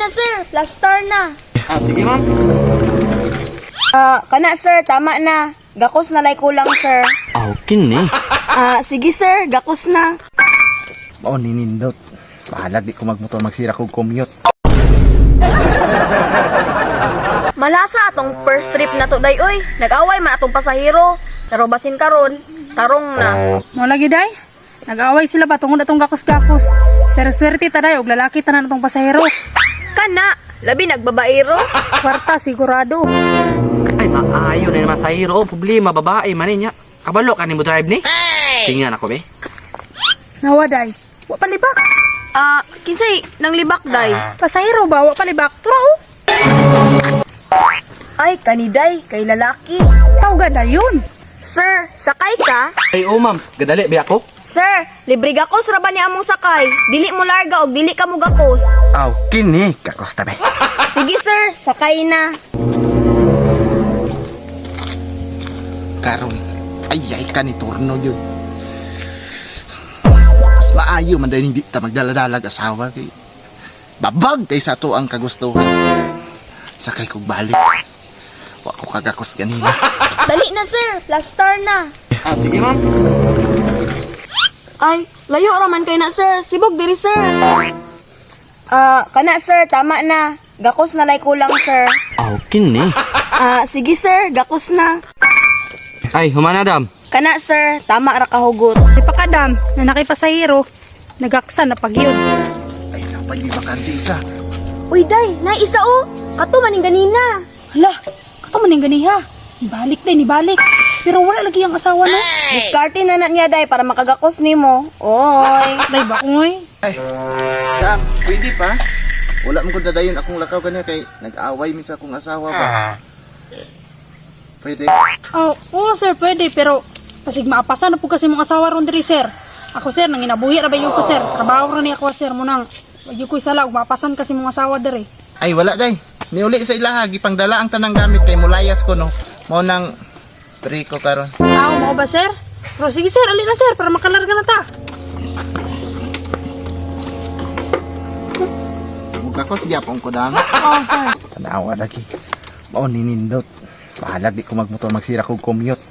na sir, plaster na. Sige ma'am. Kana sir, tama na. Gakos na lay kulang sir. Okay ni. Sige sir, gakos na. Mao ni nindot. Bahala di ko magmotor magsira kog commute. Malasa atong first trip na to day oy. Nag-away man atong pasahero. Pero basin karon, tarong na. Mo lagi day. Nag-away sila ba tungod atong gakos-gakos. Pero swerte ta day og lalaki tanan atong pasahero. Kana, labi nagbabaero. Kwarta sigurado. Ay, maayo na naman sa hero. Problema, babae, maninya. Kabalo ka ni mo drive ni? Tingnan ako, be. Nawa day. Wa palibak. Kinsay nang libak day. Pasahero ba wa palibak? Turo. Ay, kaniday, kay lalaki. Tawga dayon. Sir, sakay ka? Ay, oh, ma'am. Gadali, be ako? Sir, libre gakos ra ba ni among sakay? Dili mo larga og dili ka mo gakos. Okay ni. Kakosta be. Sige sir, sakay na. Karon. Ay ka ni turno yun. Mas maayo man dahil hindi ta magdala-dalag asawa kay babag kay sa to ang kagustuhan. Sakay kog balik. Wa ko kagakos ganina. Dali na sir, plaster na. Sige, ma'am. Ay, layo raman kay na sir. Sibog diri sir. Kana sir, tama na. Gakos na lay kulang sir. Okay ni. Sige sir, gakos na. Ay, humana, dam. Kana sir, tama ra kahugot. Di pa kadam na nakipasahero. Nagaksa na pagyud. Ay napay makanti isa. Uy day, naisa o. Kato maning ganina. Hala, kato man yung ganiha. Nibalik day, nibalik. Pero wala lagi ang asawa no. Diskarte na niya day para makagakos nimo. Oy. Day ba kungoy? Ay. Sam, pwede pa? Wala mo ko dadayon akong lakaw kanina kay nag-away mi sa akong asawa ba. Pwede. Oh, oo sir, pwede. Pero pasig maapasan na po kasi mga asawa ron diri sir. Ako sir, nang inabuhi ra ba yung ko sir. Trabaho ra ni ako sir mo nang. Wag ko isala og maapasan kasi mga asawa diri. Ay wala day. Niuli sa ilaha gipangdala ang tanang gamit kay mulayas ko no. Mo nang ko karon. Mo ba sir? Pero sige sir, ali na sir para makalarga na ta. Gakos gyapon ko dang. Oo sir. Tanawa lagi. Mao ni nindot. Bahala di ko magmotor magsira kog commute.